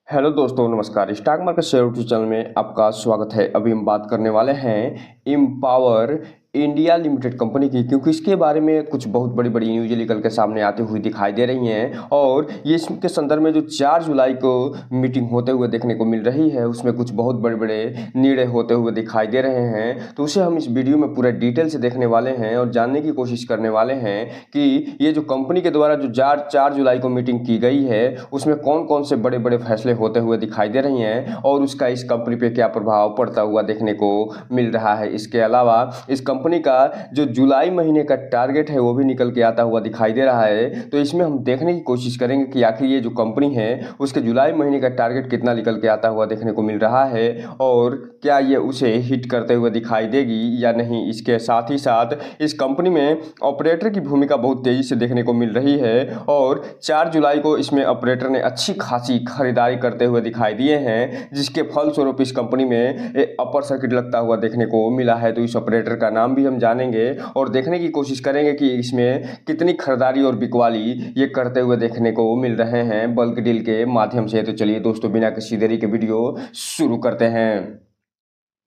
Hello दोस्तों, नमस्कार। Stock market share YouTube channel में आपका स्वागत है। अभी हम बात करने वाले हैं एम्पावर इंडिया लिमिटेड कंपनी की, क्योंकि इसके बारे में कुछ बहुत बड़ी बड़ी न्यूज़ निकल के सामने आती हुई दिखाई दे रही हैं। और ये इसके संदर्भ में जो 4 जुलाई को मीटिंग होते हुए देखने को मिल रही है, उसमें कुछ बहुत बड़े बड़े निर्णय होते हुए दिखाई दे रहे हैं। तो उसे हम इस वीडियो में पूरा डिटेल से देखने वाले हैं और जानने की कोशिश करने वाले हैं कि ये जो कंपनी के द्वारा जो 4 जुलाई को मीटिंग की गई है, उसमें कौन कौन से बड़े बड़े फैसले होते हुए दिखाई दे रही हैं और उसका इस कंपनी पे क्या प्रभाव पड़ता हुआ देखने को मिल रहा है। इसके अलावा इस कंपनी का जो जुलाई महीने का टारगेट है वो भी निकल के आता हुआ दिखाई दे रहा है। तो इसमें हम देखने की कोशिश करेंगे कि आखिर ये जो कंपनी है उसके जुलाई महीने का टारगेट कितना निकल के आता हुआ देखने को मिल रहा है और क्या ये उसे हिट करते हुए दिखाई देगी या नहीं। इसके साथ ही साथ इस कंपनी में ऑपरेटर की भूमिका बहुत तेजी से देखने को मिल रही है और 4 जुलाई को इसमें ऑपरेटर ने अच्छी खासी खरीदारी करते हुए दिखाई दिए हैं, जिसके फलस्वरूप इस कंपनी में अपर सर्किट लगता हुआ देखने को मिला है। तो इस ऑपरेटर का नाम भी हम जानेंगे और देखने की कोशिश करेंगे कि इसमें कितनी खरीदारी और बिकवाली ये करते हुए देखने को मिल रहे हैं बल्क डील के माध्यम से। तो चलिए दोस्तों, बिना किसी देरी के वीडियो शुरू करते हैं।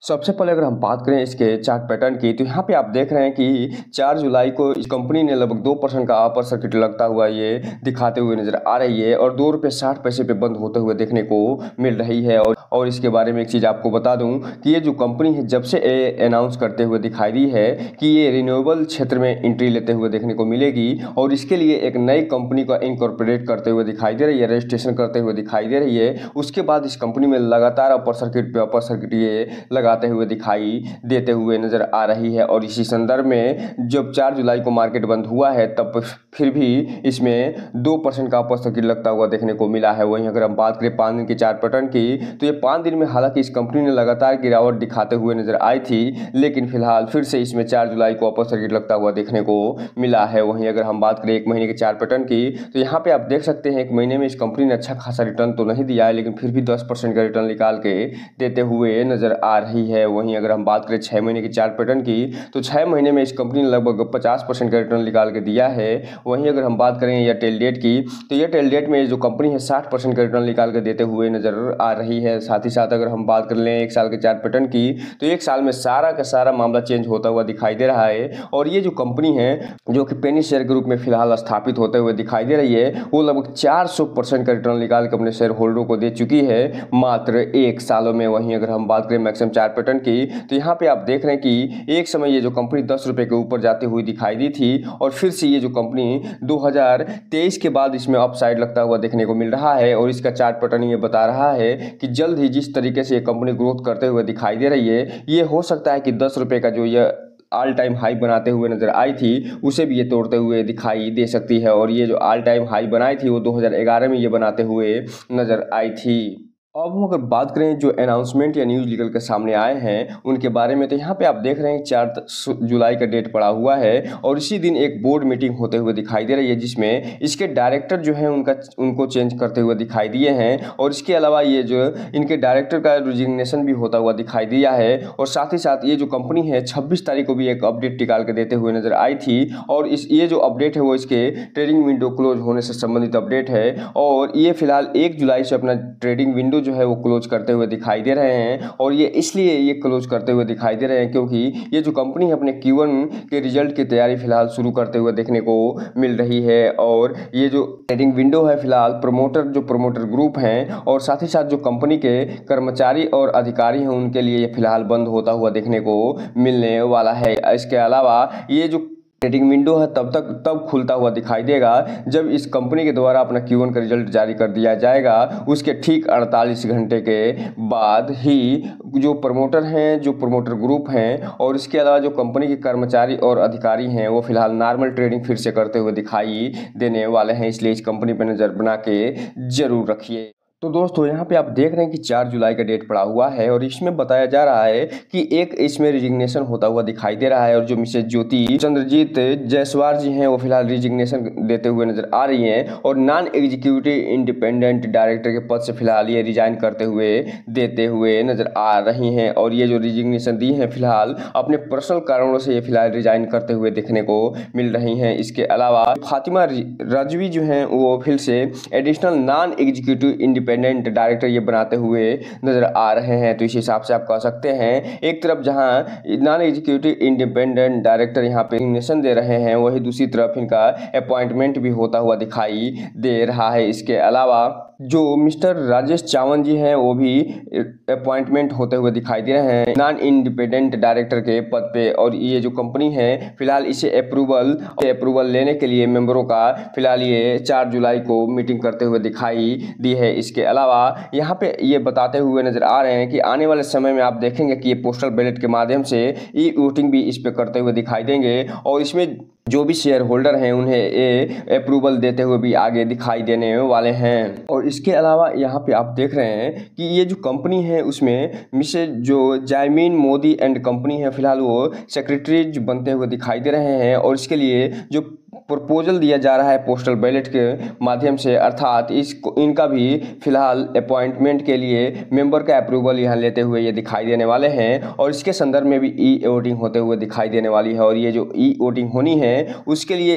सबसे पहले अगर हम बात करें इसके चार्ट पैटर्न की, तो यहाँ पे आप देख रहे हैं कि 4 जुलाई को इस कंपनी ने लगभग 2% का अपर सर्किट लगता हुआ ये दिखाते हुए नजर आ रही है और ₹2.60 पे बंद होते हुए देखने को मिल रही है। और इसके बारे में एक चीज़ आपको बता दूं कि ये जो कंपनी है जब से अनाउंस करते हुए दिखाई दी है कि ये रिन्यूएबल क्षेत्र में एंट्री लेते हुए देखने को मिलेगी और इसके लिए एक नई कंपनी का इनकॉर्पोरेट करते हुए दिखाई दे रही है, रजिस्ट्रेशन करते हुए दिखाई दे रही है। उसके बाद इस कंपनी में लगातार अपर सर्किट पे अपर सर्किट ये लगाते हुए दिखाई देते हुए नजर आ रही है। और इसी संदर्भ में जब 4 जुलाई को मार्केट बंद हुआ है तब फिर भी इसमें 2% का अपर सर्किट लगता हुआ देखने को मिला है। वहीं अगर हम बात करें 5 दिन के चार्ट पैटर्न की, तो ये 5 दिन में हालांकि इस कंपनी ने लगातार गिरावट दिखाते हुए नजर आई थी, लेकिन फिलहाल फिर से इसमें 4 जुलाई को अपर सर्किट लगता हुआ देखने को मिला है। वहीं अगर हम बात करें 1 महीने के चार्ट पैटर्न की, तो यहाँ पे आप देख सकते हैं 1 महीने में इस कंपनी ने अच्छा खासा रिटर्न तो नहीं दिया है, लेकिन फिर भी 10% का रिटर्न निकाल के देते हुए नजर आ रही है। वहीं अगर हम बात करें 6 महीने की चार्ट पैटर्न की, तो 6 महीने में इस कंपनी ने लगभग 50% का रिटर्न निकाल के दिया है। वहीं अगर हम बात करें एयरटेल डेट की, तो एयरटेल डेट में जो कंपनी है 60% का रिटर्न निकाल के देते हुए नजर आ रही है। साथ ही साथ अगर हम बात कर लें 1 साल के चार्ट पैटर्न की, तो 1 साल में सारा का सारा मामला चेंज होता हुआ दिखाई दे रहा है। और ये जो कंपनी है जो कि पेनी शेयर के रूप में फिलहाल स्थापित होते हुए दिखाई दे रही है, वो लगभग 400% का रिटर्न निकाल के अपने शेयर होल्डरों को दे चुकी है मात्र 1 सालों में। वहीं अगर हम बात करें मैक्सिमम चार्ट पैटर्न की, तो यहाँ पे आप देख रहे हैं कि एक समय ये जो कंपनी 10 रुपये के ऊपर जाती हुई दिखाई दी थी और फिर से ये जो कंपनी 2023 के बाद इसमें अपसाइड लगता हुआ देखने को मिल रहा है। और इसका चार्ट पैटर्न ये बता रहा है कि जल्द ही जिस तरीके से ये कंपनी ग्रोथ करते हुए दिखाई दे रही है, ये हो सकता है कि 10 रुपये का जो ये ऑल टाइम हाई बनाते हुए नजर आई थी उसे भी ये तोड़ते हुए दिखाई दे सकती है। और ये जो ऑल टाइम हाई बनाई थी वो 2011 में ये बनाते हुए नजर आई थी। अब हम अगर बात करें जो अनाउंसमेंट या न्यूज़ निकल के सामने आए हैं उनके बारे में, तो यहाँ पे आप देख रहे हैं 4 जुलाई का डेट पड़ा हुआ है और इसी दिन एक बोर्ड मीटिंग होते हुए दिखाई दे रही है, जिसमें इसके डायरेक्टर जो हैं उनको चेंज करते हुए दिखाई दिए हैं। और इसके अलावा ये जो इनके डायरेक्टर का रिजिग्नेशन भी होता हुआ दिखाई दिया है। और साथ ही साथ ये जो कंपनी है 26 तारीख को भी एक अपडेट निकाल के देते हुए नजर आई थी और ये जो अपडेट है वो इसके ट्रेडिंग विंडो क्लोज होने से संबंधित अपडेट है। और ये फिलहाल 1 जुलाई से अपना ट्रेडिंग विंडो जो है वो क्लोज करते हुए दिखाई दे रहे हैं। और ये इसलिए ये क्लोज करते हुए दिखाई दे रहे हैं क्योंकि ये जो कंपनी है अपने Q1 के रिजल्ट की तैयारी फिलहाल शुरू करते हुए देखने को मिल रही है। और ये जो ट्रेडिंग विंडो है फिलहाल प्रमोटर ग्रुप हैं और साथ ही साथ जो कंपनी के कर्मचारी और अधिकारी हैं उनके लिए ये फिलहाल बंद होता हुआ देखने को मिलने वाला है। इसके अलावा ये जो ट्रेडिंग विंडो है तब खुलता हुआ दिखाई देगा जब इस कंपनी के द्वारा अपना Q1 का रिजल्ट जारी कर दिया जाएगा। उसके ठीक 48 घंटे के बाद ही जो प्रमोटर हैं, जो प्रमोटर ग्रुप हैं और इसके अलावा जो कंपनी के कर्मचारी और अधिकारी हैं वो फिलहाल नॉर्मल ट्रेडिंग फिर से करते हुए दिखाई देने वाले हैं। इसलिए इस कंपनी पर नज़र बना के जरूर रखिए। तो दोस्तों, यहाँ पे आप देख रहे हैं कि 4 जुलाई का डेट पड़ा हुआ है और इसमें बताया जा रहा है कि एक इसमें रिजिग्नेशन होता हुआ दिखाई दे रहा है और जो मिसेज ज्योति चंद्रजीत जायसवाल जी हैं वो फिलहाल रिजिग्नेशन देते हुए नजर आ रही हैं और नॉन एग्जीक्यूटिव इंडिपेंडेंट डायरेक्टर के पद से फिलहाल ये रिजाइन करते हुए देते हुए नजर आ रही हैं। और ये जो रिजिग्नेशन दी है फिलहाल अपने पर्सनल कारणों से ये फिलहाल रिजाइन करते हुए देखने को मिल रही हैं। इसके अलावा फातिमा रजवी जो हैं वो फिर से additional non executive independent director ये बनाते हुए नजर आ रहे हैं। तो इस हिसाब से आप कह सकते हैं एक तरफ जहां नॉन एग्जीक्यूटिव इंडिपेंडेंट डायरेक्टर यहाँ पे रिकमेंडेशन दे रहे हैं, वही दूसरी तरफ इनका अपॉइंटमेंट भी होता हुआ दिखाई दे रहा है। इसके अलावा जो मिस्टर राजेश चावन जी हैं वो भी अपॉइंटमेंट होते हुए दिखाई दे रहे हैं नॉन इंडिपेंडेंट डायरेक्टर के पद पे। और ये जो कंपनी है फिलहाल इसे अप्रूवल लेने के लिए मेंबरों का फिलहाल ये 4 जुलाई को मीटिंग करते हुए दिखाई दी है। इसके अलावा यहाँ पे ये बताते हुए नजर आ रहे हैं कि आने वाले समय में आप देखेंगे कि ये पोस्टल बैलेट के माध्यम से ई वोटिंग भी इस पे करते हुए दिखाई देंगे और इसमें जो भी शेयर होल्डर हैं उन्हें ये अप्रूवल देते हुए भी आगे दिखाई देने वाले हैं। और इसके अलावा यहाँ पे आप देख रहे हैं कि ये जो कंपनी है उसमें मिसेज जो जायमीन मोदी एंड कंपनी है फिलहाल वो सेक्रेटरीज बनते हुए दिखाई दे रहे हैं। और इसके लिए जो प्रपोजल दिया जा रहा है पोस्टल बैलेट के माध्यम से, अर्थात इनका भी फिलहाल अपॉइंटमेंट के लिए मेंबर का अप्रूवल यहाँ लेते हुए ये दिखाई देने वाले हैं। और इसके संदर्भ में भी ई वोटिंग होते हुए दिखाई देने वाली है। और ये जो ई वोटिंग होनी है उसके लिए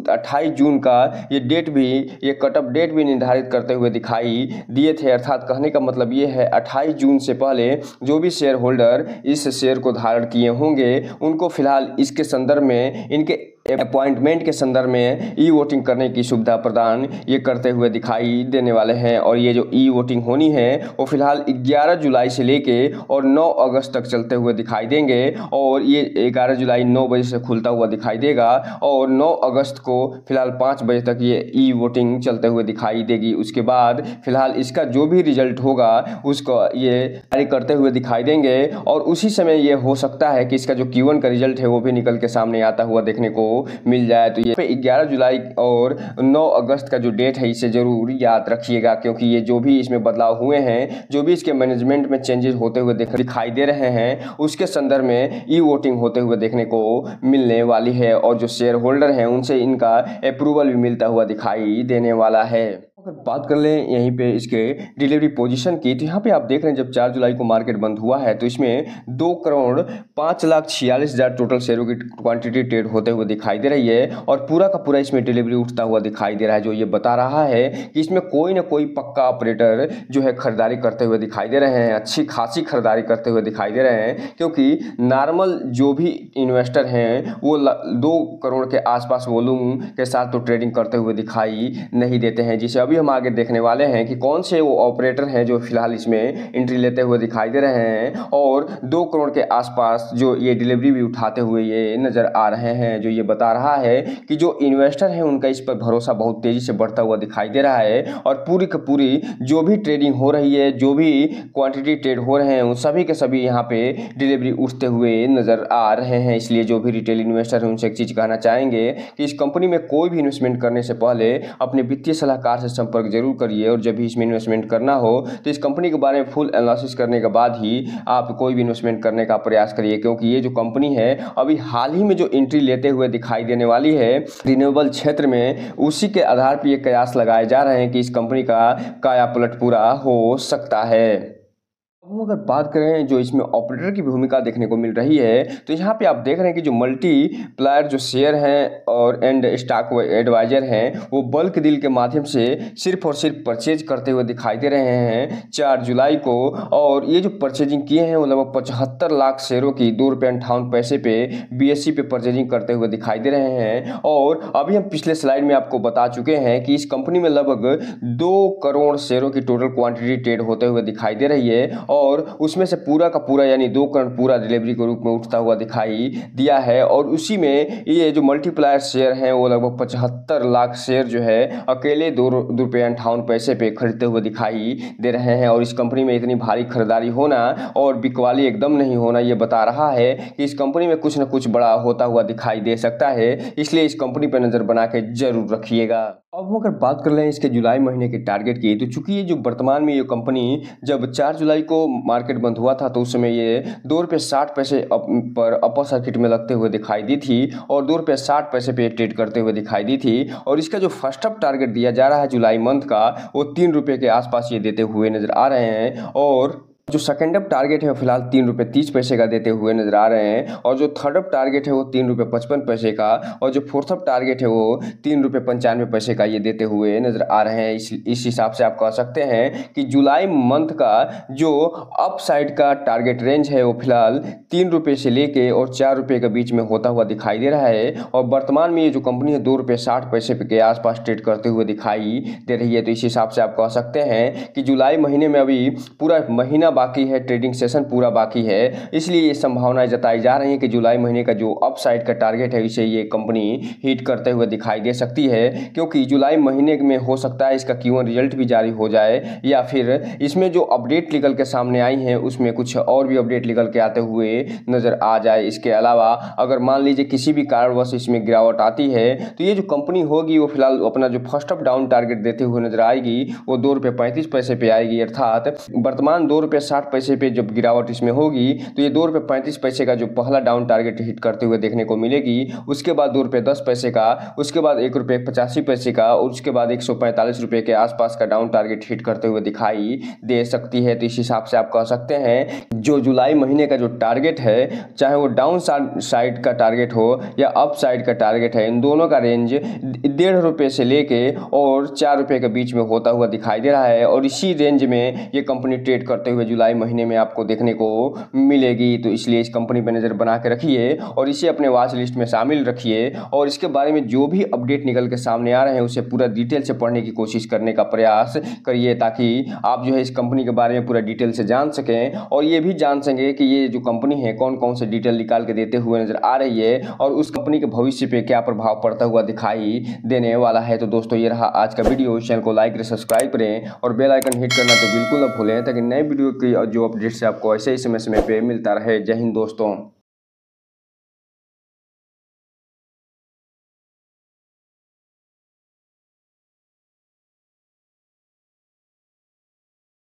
28 जून का ये डेट भी, ये कट ऑफ डेट भी निर्धारित करते हुए दिखाई दिए थे। अर्थात कहने का मतलब ये है 28 जून से पहले जो भी शेयर होल्डर इस शेयर को धारण किए होंगे उनको फिलहाल इसके संदर्भ में, इनके अपॉइंटमेंट के संदर्भ में ई वोटिंग करने की सुविधा प्रदान ये करते हुए दिखाई देने वाले हैं। और ये जो ई वोटिंग होनी है वो फिलहाल 11 जुलाई से लेके और 9 अगस्त तक चलते हुए दिखाई देंगे। और ये 11 जुलाई 9 बजे से खुलता हुआ दिखाई देगा और 9 अगस्त को फिलहाल 5 बजे तक ये ई वोटिंग चलते हुए दिखाई देगी। उसके बाद फिलहाल इसका जो भी रिजल्ट होगा उसको ये जारी करते हुए दिखाई देंगे। और उसी समय ये हो सकता है कि इसका जो Q1 का रिजल्ट है वो भी निकल के सामने आता हुआ देखने को मिल जाए। तो ये 11 जुलाई और 9 अगस्त का जो डेट है इसे जरूर याद रखिएगा, क्योंकि ये जो भी इसमें बदलाव हुए हैं, जो भी इसके मैनेजमेंट में चेंजेस होते हुए दिखाई दे रहे हैं उसके संदर्भ में ई वोटिंग होते हुए देखने को मिलने वाली है। और जो शेयर होल्डर हैं उनसे इनका अप्रूवल भी मिलता हुआ दिखाई देने वाला है। अगर बात कर लें यहीं पे इसके डिलीवरी पोजीशन की, तो यहाँ पे आप देख रहे हैं जब 4 जुलाई को मार्केट बंद हुआ है तो इसमें 2,05,46,000 टोटल शेयरों की क्वांटिटी ट्रेड होते हुए दिखाई दे रही है। और पूरा का पूरा इसमें डिलीवरी उठता हुआ दिखाई दे रहा है, जो ये बता रहा है कि इसमें कोई ना कोई पक्का ऑपरेटर जो है खरीदारी करते हुए दिखाई दे रहे हैं, अच्छी खासी खरीदारी करते हुए दिखाई दे रहे हैं। क्योंकि नॉर्मल जो भी इन्वेस्टर हैं वो 2 करोड़ के आसपास वॉल्यूम के साथ तो ट्रेडिंग करते हुए दिखाई नहीं देते हैं, जिसे अभी हम आगे देखने वाले हैं कि कौन से वो ऑपरेटर हैं जो फिलहाल इसमें एंट्री लेते हुए दिखाई दे रहे हैं। और 2 करोड़ के आसपास जो ये डिलीवरी भी उठाते हुए ये नज़र आ रहे हैं, जो ये बता रहा है कि जो इन्वेस्टर हैं उनका इस पर भरोसा बहुत तेज़ी से बढ़ता हुआ दिखाई दे रहा है। और पूरी की पूरी जो भी ट्रेडिंग हो रही है, जो भी क्वांटिटी ट्रेड हो रहे हैं, उन सभी के सभी यहाँ पे डिलीवरी उठते हुए नज़र आ रहे हैं। इसलिए जो भी रिटेल इन्वेस्टर हैं उनसे एक चीज़ कहना चाहेंगे कि इस कंपनी में कोई भी इन्वेस्टमेंट करने से पहले अपने वित्तीय सलाहकार से संपर्क जरूर करिए। और जब भी इसमें इन्वेस्टमेंट करना हो तो इस कंपनी के बारे में फुल एनालिसिस करने के बाद ही आप कोई भी इन्वेस्टमेंट करने का प्रयास करिए, क्योंकि ये जो कंपनी है अभी हाल ही में जो एंट्री लेते हुए दिखाई देने वाली है रिन्यूएबल क्षेत्र में, उसी के आधार पर ये कयास लगाए जा रहे हैं कि इस कंपनी का काया पलट पूरा हो सकता है। अब अगर बात करें जो इसमें ऑपरेटर की भूमिका देखने को मिल रही है, तो यहाँ पे आप देख रहे हैं कि जो मल्टीप्लायर जो शेयर हैं और एंड स्टॉक एडवाइजर हैं वो बल्क डील के माध्यम से सिर्फ और सिर्फ परचेज करते हुए दिखाई दे रहे हैं 4 जुलाई को। और ये जो परचेजिंग किए हैं वो लगभग 75 लाख शेयरों की ₹2.58 पे BSE पे परचेजिंग करते हुए दिखाई दे रहे हैं। और अभी हम पिछले स्लाइड में आपको बता चुके हैं कि इस कंपनी में लगभग 2 करोड़ शेयरों की टोटल क्वांटिटी ट्रेड होते हुए दिखाई दे रही है। और उसमें से पूरा का पूरा यानी 2 करोड़ पूरा डिलीवरी के रूप में उठता हुआ दिखाई दिया है। और उसी में ये जो मल्टीप्लायर शेयर हैं वो लगभग 75 लाख शेयर जो है अकेले ₹2.58 पे खरीदते हुए दिखाई दे रहे हैं। और इस कंपनी में इतनी भारी खरीदारी होना और बिकवाली एकदम नहीं होना ये बता रहा है कि इस कंपनी में कुछ न कुछ बड़ा होता हुआ दिखाई दे सकता है। इसलिए इस कंपनी पर नज़र बना के जरूर रखिएगा। अब हम अगर बात कर लें इसके जुलाई महीने के टारगेट की, तो चूंकि ये जो वर्तमान में ये कंपनी जब 4 जुलाई को मार्केट बंद हुआ था तो उस समय ये ₹2.60 पर अपर सर्किट में लगते हुए दिखाई दी थी और ₹2.60 पे ट्रेड करते हुए दिखाई दी थी। और इसका जो फर्स्ट अप टारगेट दिया जा रहा है जुलाई मंथ का वो ₹3 के आसपास ये देते हुए नजर आ रहे हैं। और जो सेकेंड अप टारगेट है वो फिलहाल 3 रुपये 30 पैसे का देते हुए नजर आ रहे हैं, और जो थर्ड अप टारगेट है वो 3 रुपये 55 पैसे का, और जो फोर्थ अप टारगेट है वो 3 रुपये 95 पैसे का ये देते हुए नजर आ रहे हैं। इस हिसाब से आप कह सकते हैं कि जुलाई मंथ का जो अप साइड का टारगेट रेंज है वो फिलहाल 3 रुपये से लेके और 4 रुपये के बीच में होता हुआ दिखाई दे रहा है, और वर्तमान में ये जो कंपनी है 2 रुपये 60 पैसे के आसपास ट्रेड करते हुए दिखाई दे रही है। तो इस हिसाब से आप कह सकते हैं कि जुलाई महीने में अभी पूरा महीना बाकी है, ट्रेडिंग सेशन पूरा बाकी है, इसलिए ये संभावनाएं जताई जा रही हैं कि जुलाई महीने का जो अप साइड का टारगेट है इसे ये कंपनी हिट करते हुए दिखाई दे सकती है, क्योंकि जुलाई महीने में हो सकता है इसका Q1 रिजल्ट भी जारी हो जाए, या फिर इसमें जो अपडेट निकल के सामने आई हैं उसमें कुछ और भी अपडेट निकल के आते हुए नजर आ जाए। इसके अलावा अगर मान लीजिए किसी भी कारणवश इसमें गिरावट आती है तो ये जो कंपनी होगी वो फिलहाल अपना जो फर्स्ट अप डाउन टारगेट देते हुए नजर आएगी, वो 2 रुपये 35 पैसे पे आएगी, अर्थात वर्तमान 2 रुपये 60 पैसे पे जब गिरावट इसमें होगी तो ये 2 रुपये 35 पैसे का जो पहला डाउन टारगेट हिट करते हुए देखने को मिलेगी, उसके बाद 2 रुपये 10 पैसे का, उसके बाद 1 रुपये 85 पैसे का, और उसके बाद 145 रुपये के आसपास का डाउन टारगेट हिट करते हुए दिखाई दे सकती है। तो इस हिसाब से आप कह सकते हैं जो जुलाई महीने का जो टारगेट है, चाहे वो डाउन साइड का टारगेट हो या अप साइड का टारगेट है, इन दोनों का रेंज 1.5 रुपये से लेके और 4 रुपये के बीच में होता हुआ दिखाई दे रहा है, और इसी रेंज में ये कंपनी ट्रेड करते हुए जुलाई महीने में आपको देखने को मिलेगी। तो इसलिए इस कंपनी पर नज़र बना के रखिए और इसे अपने वॉच लिस्ट में शामिल रखिए, और इसके बारे में जो भी अपडेट निकल के सामने आ रहे हैं उसे पूरा डिटेल से पढ़ने की कोशिश करने का प्रयास करिए, ताकि आप जो है इस कंपनी के बारे में पूरा डिटेल से जान सकें, और ये भी जान सकें कि ये जो कंपनी है कौन कौन से डिटेल निकाल के देते हुए नजर आ रही है, और उस कंपनी के भविष्य पे क्या प्रभाव पड़ता हुआ दिखाई देने वाला है। तो दोस्तों ये रहा आज का वीडियो, चैनल को लाइक करें, सब्सक्राइब करें और बेल आइकन हिट करना तो बिल्कुल ना भूलें, ताकि नए वीडियो की जो अपडेट्स आपको ऐसे ही समय समय पे मिलता रहे। जय हिंद दोस्तों।